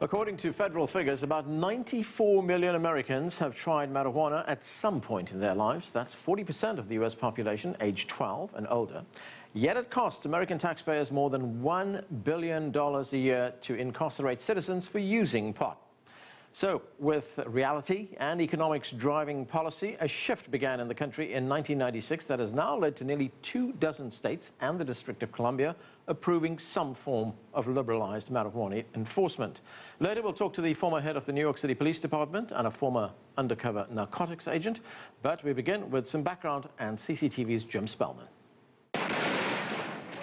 According to federal figures, about 94 million Americans have tried marijuana at some point in their lives. That's 40% of the U.S. population aged 12 and older. Yet it costs American taxpayers more than $1 billion a year to incarcerate citizens for using pot. So, with reality and economics driving policy, a shift began in the country in 1996 that has now led to nearly 24 states and the District of Columbia approving some form of liberalized marijuana enforcement. Later, we'll talk to the former head of the New York City Police Department and a former undercover narcotics agent. But we begin with some background and CCTV's Jim Spellman.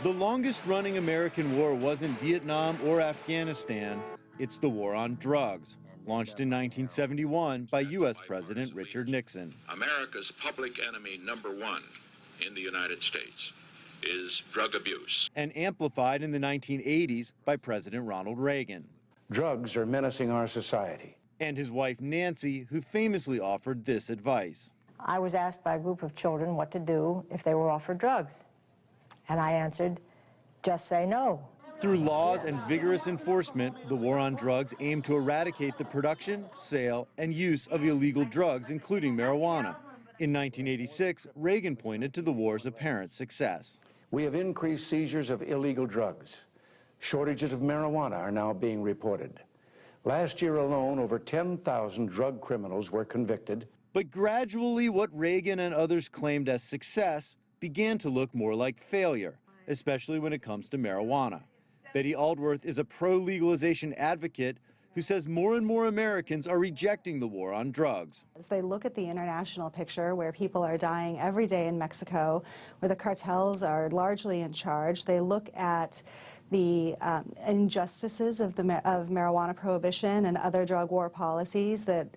The longest-running American war wasn't Vietnam or Afghanistan. It's the war on drugs, launched in 1971 by U.S. President Richard Nixon. America's public enemy #1 in the United States is drug abuse. And amplified in the 1980s by President Ronald Reagan. Drugs are menacing our society. And his wife Nancy, who famously offered this advice. I was asked by a group of children what to do if they were offered drugs. And I answered, just say no. Through laws and vigorous enforcement, the war on drugs aimed to eradicate the production, sale, and use of illegal drugs, including marijuana. In 1986, Reagan pointed to the war's apparent success. We have increased seizures of illegal drugs. Shortages of marijuana are now being reported. Last year alone, over 10,000 drug criminals were convicted. But gradually, what Reagan and others claimed as success began to look more like failure, especially when it comes to marijuana. Betty Aldworth is a pro-legalization advocate who says more and more Americans are rejecting the war on drugs. As they look at the international picture where people are dying every day in Mexico, where the cartels are largely in charge, they look at the injustices of marijuana prohibition and other drug war policies that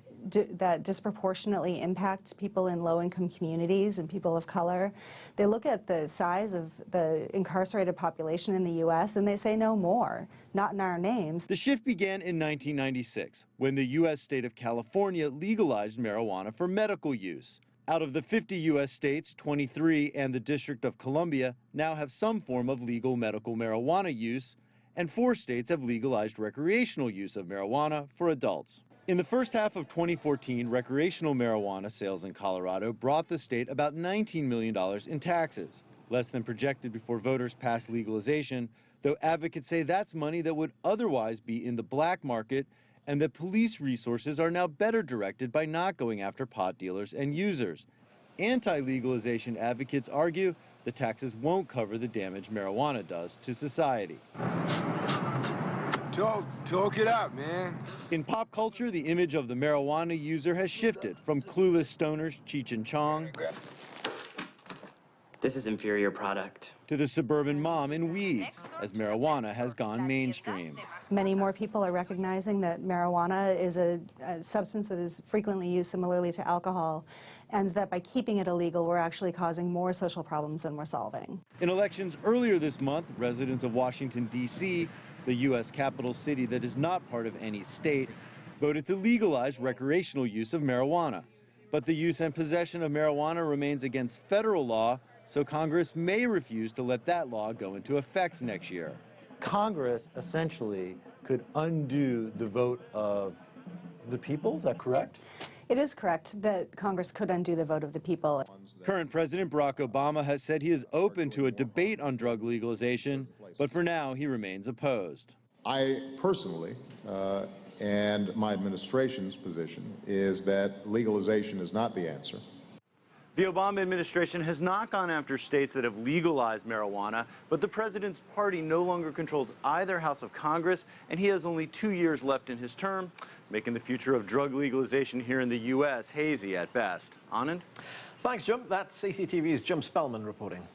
disproportionately impact people in low-income communities and people of color. They look at the size of the incarcerated population in the U.S. and they say no more, not in our names. The shift began in 1996 when the U.S. state of California legalized marijuana for medical use. Out of the 50 U.S. states, 23 and the District of Columbia now have some form of legal medical marijuana use, and 4 states have legalized recreational use of marijuana for adults. In the first half of 2014, recreational marijuana sales in Colorado brought the state about $19 million in taxes, less than projected before voters passed legalization, though advocates say that's money that would otherwise be in the black market and that police resources are now better directed by not going after pot dealers and users. Anti-legalization advocates argue the taxes won't cover the damage marijuana does to society. Talk it out, man. In pop culture, the image of the marijuana user has shifted from clueless stoners Cheech and Chong This is inferior product to the suburban mom in Weeds, as marijuana has gone mainstream. Many more people are recognizing that marijuana is a substance that is frequently used similarly to alcohol, and that by keeping it illegal, we're actually causing more social problems than we're solving. In elections earlier this month, residents of Washington, D.C., the U.S. capital city that is not part of any state, voted to legalize recreational use of marijuana. But the use and possession of marijuana remains against federal law, so Congress may refuse to let that law go into effect next year. Congress essentially could undo the vote of the people, is that correct? It is correct that Congress could undo the vote of the people. Current President Barack Obama has said he is open to a debate on drug legalization, but for now he remains opposed. I personally, and my administration's position, is that legalization is not the answer. The Obama administration has not gone after states that have legalized marijuana, but the president's party no longer controls either house of Congress, and he has only 2 years left in his term, making the future of drug legalization here in the U.S. hazy at best. Anand? Thanks, Jim. That's CCTV's Jim Spellman reporting.